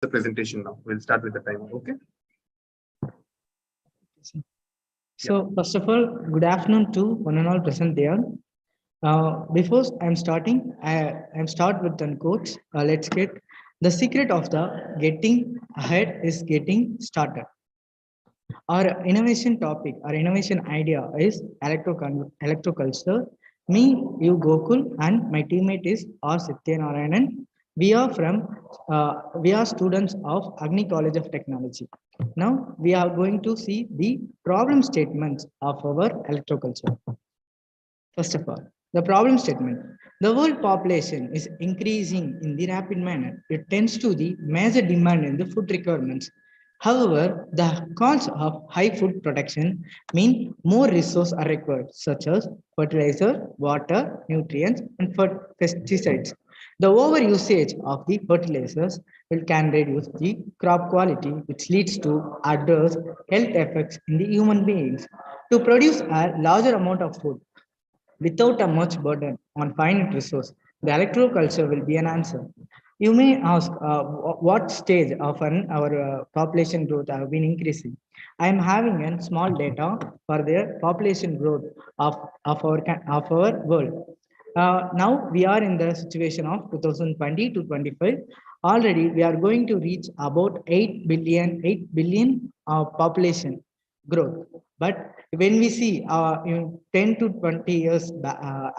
the presentation now. We'll start with the timer. Okay. So first of all, good afternoon to one and all present there. Before I'm starting, I'm start with one quotes. Let's get the secret of the getting ahead is getting started. Our innovation topic, our innovation idea is electroculture. Me, you Gokul, and my teammate is R. Satyanarayanan. We are students of Agni College of Technology. Now we are going to see the problem statements of our electroculture. First of all, the problem statement. The world population is increasing in the rapid manner. It tends to the major demand in the food requirements. However, the cons of high food production mean more resources are required, such as fertilizer, water, nutrients, and pesticides. The overusage of the fertilizers can reduce the crop quality, which leads to adverse health effects in the human beings. To produce a larger amount of food, without a much burden on finite resource, the electroculture will be an answer. You may ask what stage of our population growth have been increasing. I am having a small data for the population growth of our world. Now we are in the situation of 2020 to 25. Already we are going to reach about 8 billion population growth. But when we see in 10 to 20 years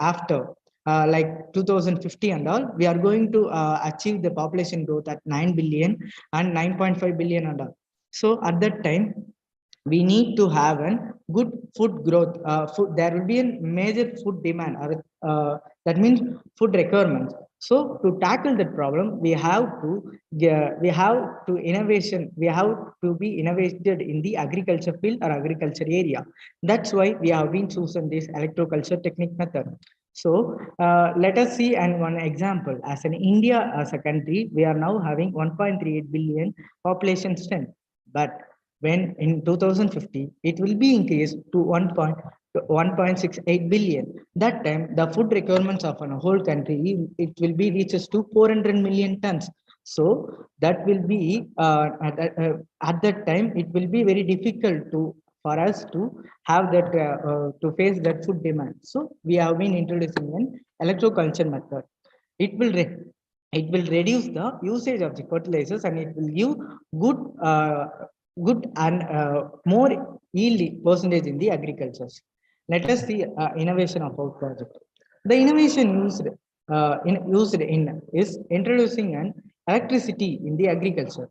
after, like 2050 and all, we are going to achieve the population growth at 9 billion and 9.5 billion and all. So at that time, we need to have a good food growth. There will be a major food demand, or that means food requirements. So to tackle that problem, we have to innovation. We have to be innovated in the agriculture field or agriculture area. That's why we have been chosen this electroculture technique method. So let us see and one example. As an India, as a country, we are now having 1.38 billion population strength, but when in 2050 it will be increased to 1.68 billion. That time the food requirements of a whole country, it will be reaches to 400 million tons. So that will be at that time it will be very difficult to for us to have that to face that food demand. So we have been introducing an electroculture method. It will it will reduce the usage of the fertilizers, and it will give good good and more yield percentage in the agriculture. Let us see innovation of our project. The innovation used in is introducing an electricity in the agriculture.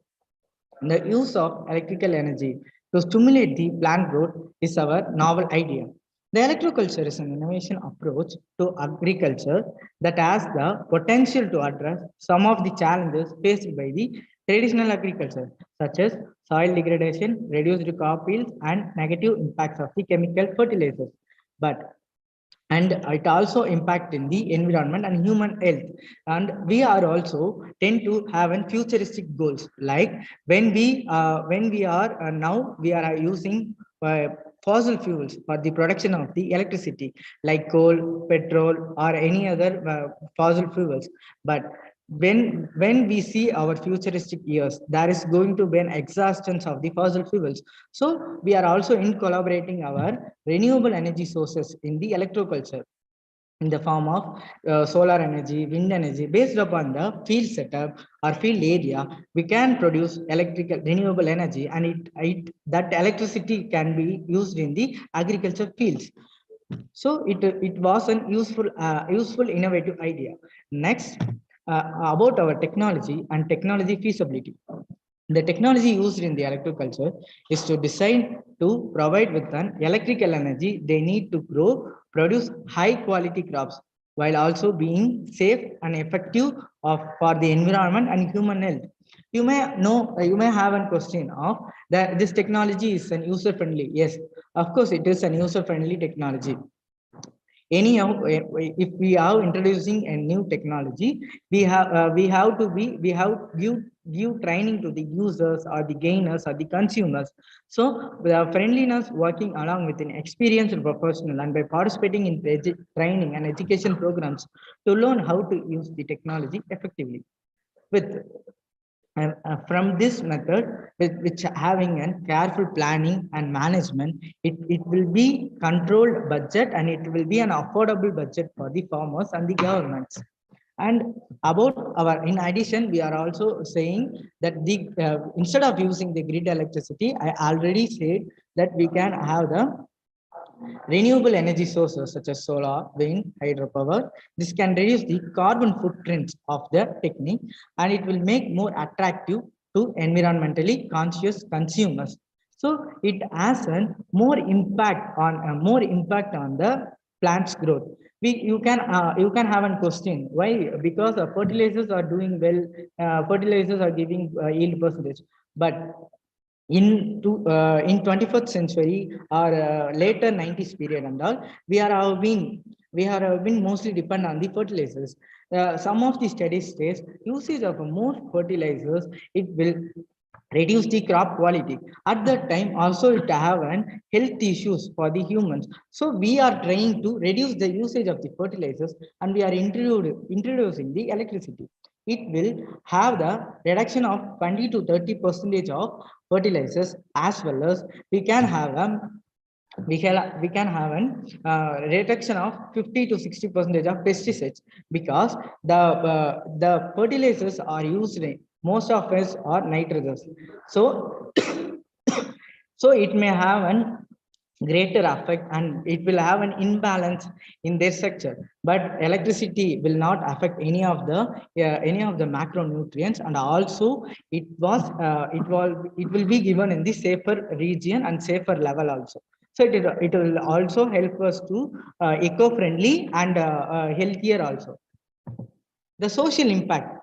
The use of electrical energy to stimulate the plant growth is our novel idea. The electroculture is an innovation approach to agriculture that has the potential to address some of the challenges faced by the traditional agriculture, such as soil degradation, reduced crop yields, and negative impacts of the chemical fertilizers. But and it also impact in the environment and human health. And we are also tend to have an futuristic goals, like when we are now we are using fossil fuels for the production of the electricity, like coal, petrol, or any other fossil fuels. But when we see our futuristic years, there is going to be an exhaustion of the fossil fuels. So we are also in collaborating our renewable energy sources in the electroculture in the form of solar energy, wind energy. Based upon the field setup or field area, we can produce electrical renewable energy, and that electricity can be used in the agriculture fields. So it was an useful innovative idea. Next, about our technology and technology feasibility. The technology used in the electroculture is to design to provide with an electrical energy they need to grow, produce high quality crops, while also being safe and effective for the environment and human health. You may know, you may have a question of that this technology is an user friendly. Yes, of course it is an user friendly technology. Anyhow, if we are introducing a new technology, we have to give training to the users or the gainers or the consumers. So the friendliness working along with an experienced professional, and by participating in training and education programs to learn how to use the technology effectively. With And from this method, which having a careful planning and management, it will be controlled budget and it will be an affordable budget for the farmers and the governments. And about our, in addition, we are also saying that the instead of using the grid electricity, I already said that we can have the renewable energy sources such as solar, wind, hydropower. This can reduce the carbon footprint of the technique and it will make more attractive to environmentally conscious consumers. So it has a more impact on the plant's growth. You can have a question why, because fertilizers are doing well, fertilizers are giving yield percentage, but in 21st century or later 90s period and all, we have been mostly depend on the fertilizers. Some of the studies states usage of more fertilizers, it will reduce the crop quality. At that time also it have an health issues for the humans. So we are trying to reduce the usage of the fertilizers and we are introducing the electricity. It will have the reduction of 20 to 30 percentage of fertilizers, as well as we can have we can have an reduction of 50 to 60 percentage of pesticides, because the fertilizers are used in, most of us are nitrogens. So so it may have an greater effect and it will have an imbalance in their structure, but electricity will not affect any of the macronutrients. And also it will be given in the safer region and safer level also. So it will also help us to eco-friendly and healthier also. The social impact,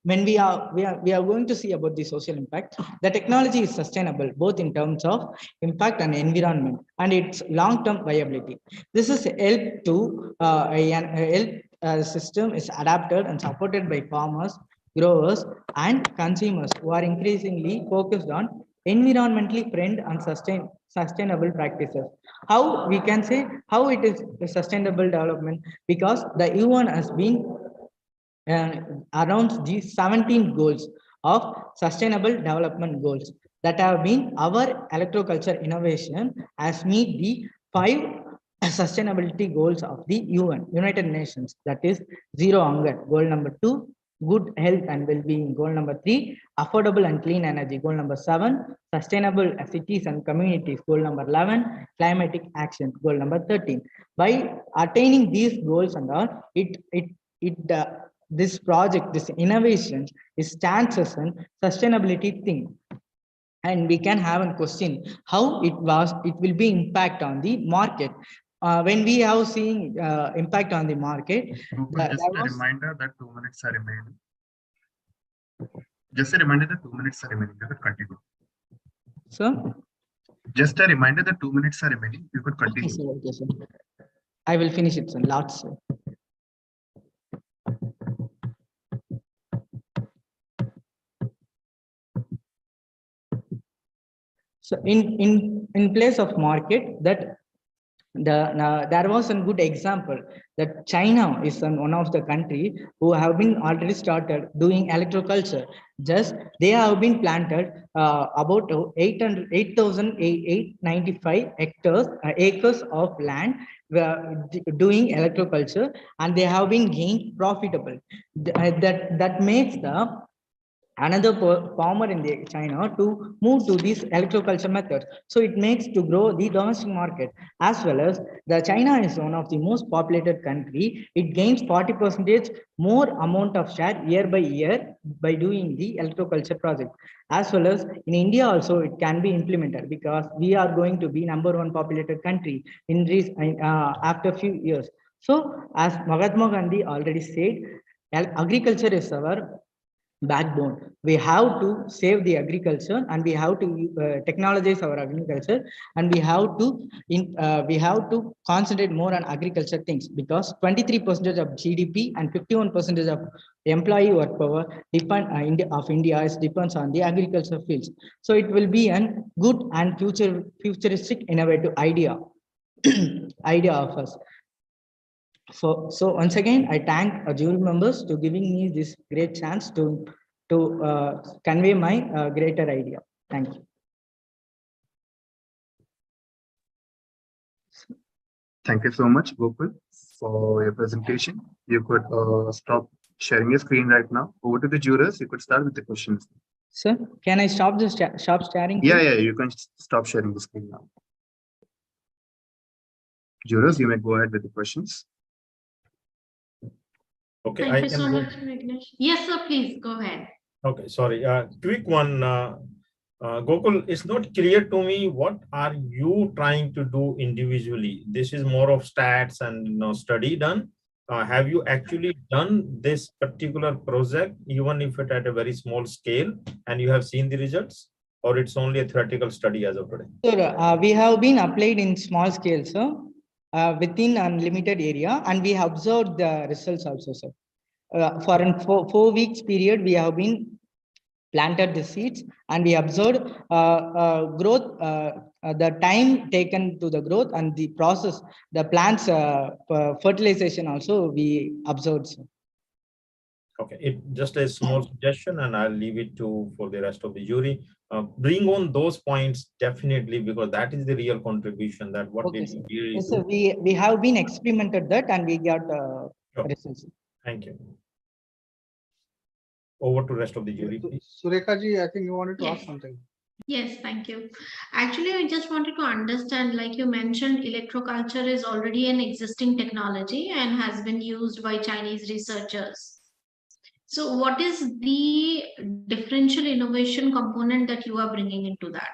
when we are going to see about the social impact, the technology is sustainable both in terms of impact and environment and its long-term viability. This is help to a help system is adapted and supported by farmers, growers and consumers who are increasingly focused on environmentally friendly and sustainable practices. How we can say how it is a sustainable development, because the UN has been around the 17 goals of sustainable development goals that have been our electroculture innovation as meet the 5 sustainability goals of the UN, United Nations. That is zero hunger, goal number 2, good health and well-being, goal number 3, affordable and clean energy, goal number 7, sustainable cities and communities, goal number 11, climatic action, goal number 13. By attaining these goals and all, it this project, this innovation, is stands as a sustainability thing. And we can have a question how it will be impact on the market. When we have seen impact on the market, Just a reminder that 2 minutes are remaining. Just a reminder that 2 minutes are remaining. You could continue. So just a reminder that 2 minutes are remaining. You could continue. Okay, sir. I will finish it, sir. Lots. So in place of market, that there was a good example that China is one of the country who have been already started doing electroculture. Just they have been planted about 8,895 hectares acres of land doing electroculture, and they have been gained profitable. That makes the another farmer in the China to move to this electroculture method. So it makes to grow the domestic market, as well as the China is one of the most populated country. It gains 40% more amount of share year by year by doing the electroculture project. As well as in India also it can be implemented, because we are going to be #1 populated country in this after few years. So as Mahatma Gandhi already said, agriculture is our backbone. We have to save the agriculture, and we have to technologize our agriculture, and we have to concentrate more on agriculture things, because 23% of GDP and 51% of employee work power of India is depends on the agriculture fields. So it will be a good and futuristic innovative idea idea of us. So once again, I thank jury members to giving me this great chance to to convey my greater idea. Thank you. Thank you so much, Gokul, for your presentation. You could stop sharing your screen right now. Over to the jurors. You could start with the questions. Sir, can I stop the sharing? Yeah, you can stop sharing the screen now. Jurors, you may go ahead with the questions. Okay, Thank you so much, Vignesh. Yes, sir, please go ahead. Okay, sorry. Quick one. Gokul, it's not clear to me what are you trying to do individually. This is more of stats and study done. Have you actually done this particular project, even if it at a very small scale, and you have seen the results, or it's only a theoretical study as of today? Sir, we have been applied in small scale, sir, within unlimited area, and we have observed the results also, sir. For a 4 weeks period, we have been planted the seeds and we observed growth, the time taken to the growth and the process, the plants fertilization also we observed, sir. Okay, it just a small suggestion, and I'll leave it for the rest of the jury. Bring on those points definitely, because that is the real contribution. That what Okay, did sir. you really Yes, do? sir. We have been experimented that and we got Sure. results. Thank you. Over to rest of the jury, please. Sureka ji, I think you wanted to ask Yes. something. Yes, thank you. Actually, I just wanted to understand, like you mentioned, electroculture is already an existing technology and has been used by Chinese researchers. So what is the differential innovation component that you are bringing into that?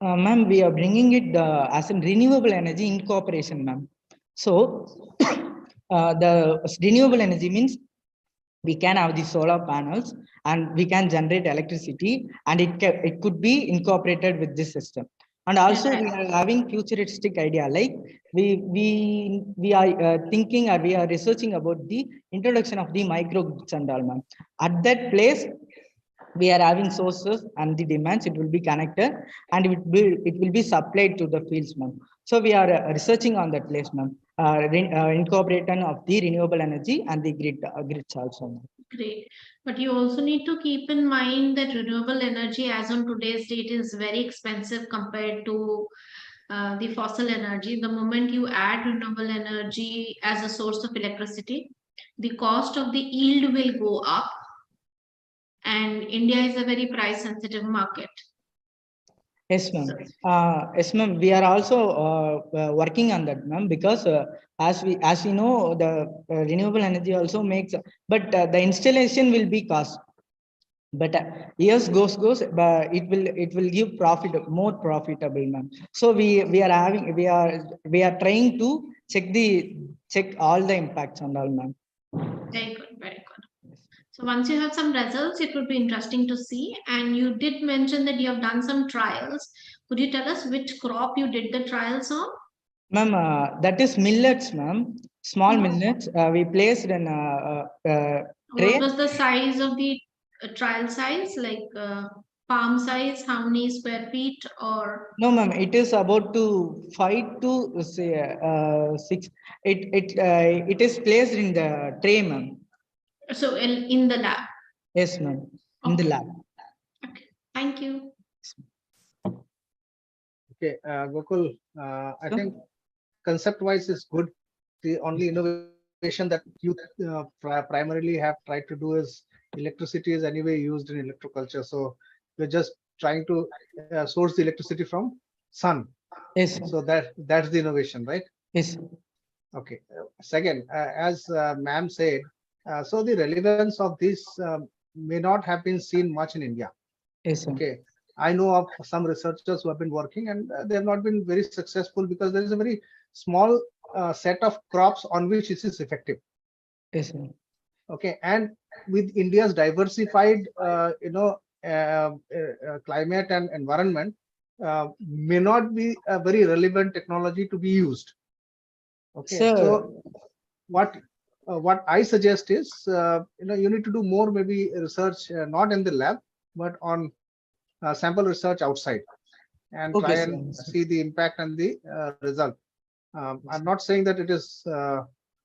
Ma'am, we are bringing it as a renewable energy incorporation, ma'am. So the renewable energy means we can have the solar panels and we can generate electricity, and it could be incorporated with this system. And also we are having futuristic idea, like we are thinking, or we are researching about the introduction of the microgrids and all, ma'am. At that place we are having sources and the demands, it will be connected and it will be supplied to the fields, ma'am. So we are researching on that place, ma'am. Incorporation of the renewable energy and the grids also. Great. But you also need to keep in mind that renewable energy as on today's date is very expensive compared to the fossil energy. The moment you add renewable energy as a source of electricity, the cost of the yield will go up. And India is a very price sensitive market. Yes, ma'am. Yes, ma'am. We are also working on that, ma'am, because as we know, the renewable energy also makes, but the installation will be cost. But years goes, but it will give profit, more profitable, ma'am. So we are trying to check all the impacts on all, ma'am. Very good, very good. So once you have some results, it would be interesting to see. And you did mention that you have done some trials. Could you tell us which crop you did the trials on? Ma'am, that is millets, ma'am. Small millets. We placed in tray. What was the size of the trial size, like palm size? How many square feet or? No, ma'am. It is about to 5 to say 6. It is placed in the tray, ma'am. So in the lab. Yes, ma'am. In the lab. Okay. Thank you. Okay, Gokul, I think concept-wise is good. The only innovation that you primarily have tried to do is electricity is anyway used in electroculture. So you're just trying to source the electricity from sun. Yes. Sir. So that's the innovation, right? Yes. Okay. Second, as ma'am said, so the relevance of this may not have been seen much in India. Yes. Sir. Okay. I know of some researchers who have been working and they have not been very successful because there is a very small set of crops on which this is effective. Yes. Sir. Okay. And with India's diversified, climate and environment, may not be a very relevant technology to be used. Okay. Sir. So what I suggest is, you need to do more maybe research, not in the lab, but on sample research outside, and Okay, try sir. and see the impact and the result. I'm not saying that it is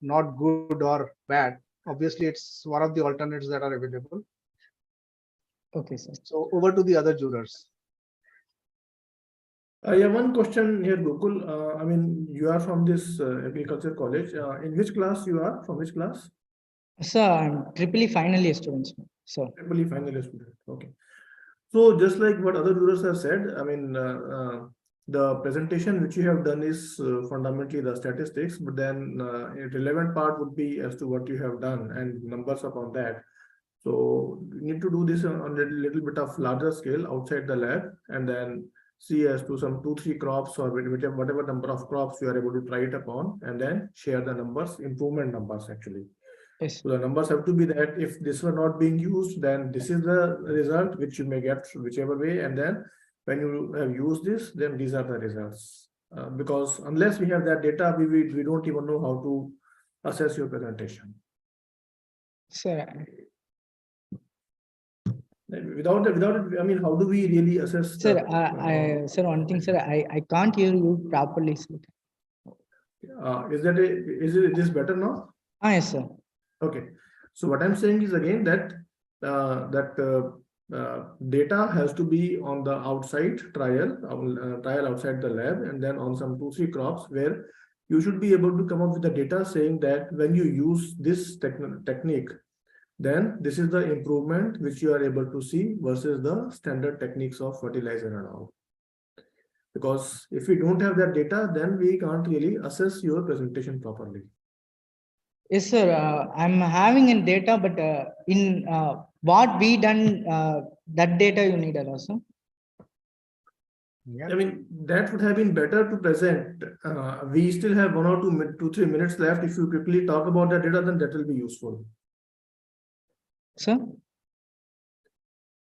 not good or bad. Obviously, it's one of the alternatives that are available. Okay, sir. So over to the other jurors. I have one question here, Gokul. I mean, you are from this agriculture college. In which class you are? From which class? Sir, I'm triple E final year student, sir. Triple E final year student. Okay. So just like what other jurors have said, I mean, the presentation which you have done is fundamentally the statistics, but then a relevant part would be as to what you have done and numbers upon that. So you need to do this on a little bit of larger scale outside the lab, and then see as to some 2-3 crops or whatever number of crops you are able to try it upon, and then share the numbers, improvement numbers actually. Yes. So the numbers have to be that if this were not being used, then this is the result which you may get whichever way, and then when you have used this, then these are the results. Because unless we have that data, we don't even know how to assess your presentation. Sir, Without it, I mean, how do we really assess? sir, sir, one thing, sir, I can't hear you properly, sir. Is this better now? Yes, sir. Okay. So what I'm saying is again that data has to be on the outside trial outside the lab, and then on some 2-3 crops where you should be able to come up with the data saying that when you use this technique, then this is the improvement which you are able to see versus the standard techniques of fertilizer and all. Because if we don't have that data, then we can't really assess your presentation properly. Yes, sir. I'm having in data, but in what we done, that data you need also. Yeah. I mean, that would have been better to present. We still have 1 or 2-3 minutes left. If you quickly talk about the data, then that will be useful. Sir?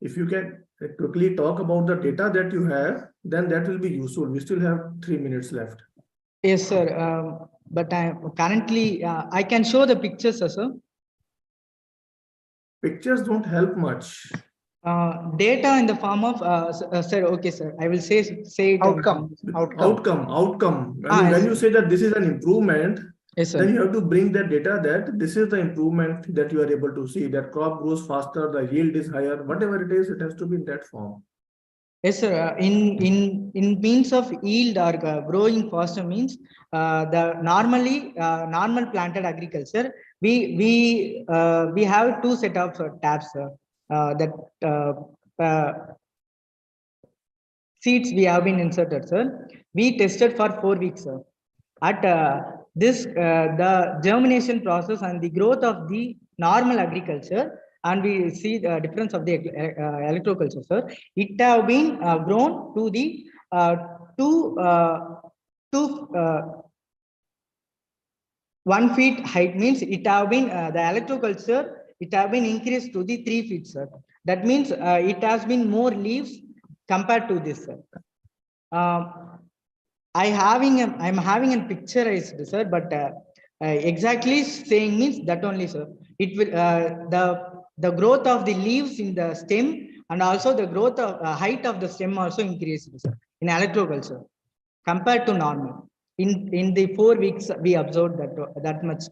If you can quickly talk about the data that you have, then that will be useful. We still have 3 minutes left. Yes, sir. But I currently I can show the pictures, sir. Pictures don't help much. Data in the form of sir. Okay, sir. I will say it. Outcome. Outcome. I mean, yes, when sir. you say that this is an improvement, Yes, sir. then you have to bring that data that this is the improvement that you are able to see, that crop grows faster, the yield is higher, whatever it is, it has to be in that form. Yes, sir. In means of yield or growing faster means the normal planted agriculture. We have 2 set of tabs, sir. Seeds we have been inserted, sir. We tested for 4 weeks, sir. At the germination process and the growth of the normal agriculture, and we see the difference of the electroculture, sir. It have been grown to the 1 feet height, means it have been the electroculture. It have been increased to the 3 feet, sir. That means it has been more leaves compared to this, sir. I'm having a picturized, sir, but exactly saying means that only, sir. It will the growth of the leaves in the stem, and also the growth of height of the stem also increases, sir, in electroculture compared to normal. In the 4 weeks we observed that much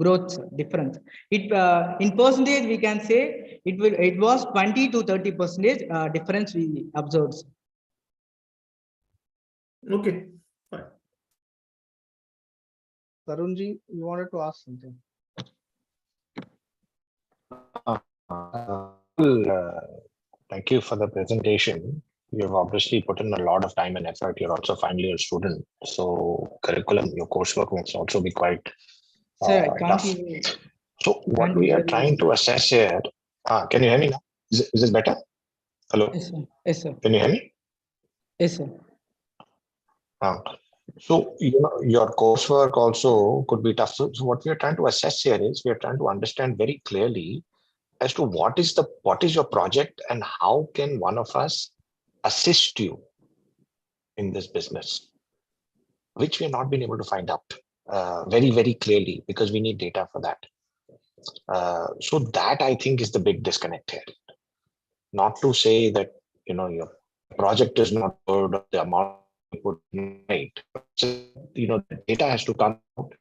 growth difference. It in percentage we can say it was 20 to 30% difference we observed, sir. Okay, fine. Tarunji, you wanted to ask something. Thank you for the presentation. You've obviously put in a lot of time and effort. You're also a final year student, so curriculum, your coursework must also be quite Sir, I can't tough. even. So what we are trying to assess here, can you hear me now? Is this better? Hello? Yes, sir. Yes, sir. Can you hear me? Yes, sir. So, you know, your coursework also could be tough. So what we are trying to assess here is we are trying to understand very clearly as to what is your project and how can one of us assist you in this business, which we have not been able to find out very, very clearly because we need data for that. So that I think is the big disconnect here. Not to say that, you know, your project is not good, or the amount you put in right. You know, the data has to come out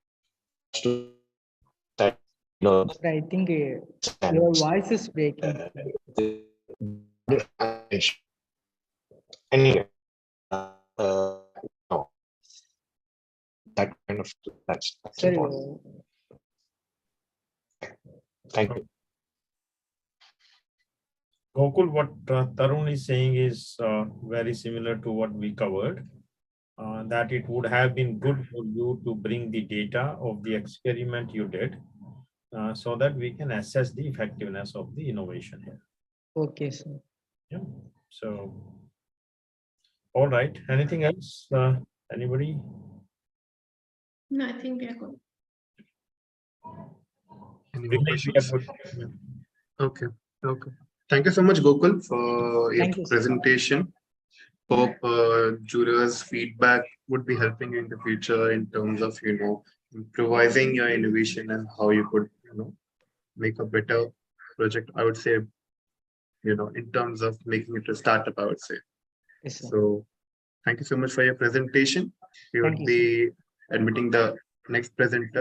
to that, you know, I think your voice is breaking. Anyway, no, that kind of that's Sir, important. Thank you. Gokul, what Tarun is saying is very similar to what we covered. That it would have been good for you to bring the data of the experiment you did, so that we can assess the effectiveness of the innovation here. okay, sir. Yeah. So, all right. Anything else? Anybody? No, I think we are good. Any more Vinay, we are questions? good. Yeah. Okay. Okay. Thank you so much, Gokul, for your Thank you, sir. presentation. Hope jurors' feedback would be helping you in the future in terms of, improvising your innovation and how you could, make a better project. I would say, in terms of making it a startup, I would say. Yes, sir. So thank you so much for your presentation. We Thank would you, sir. be admitting the next presenter.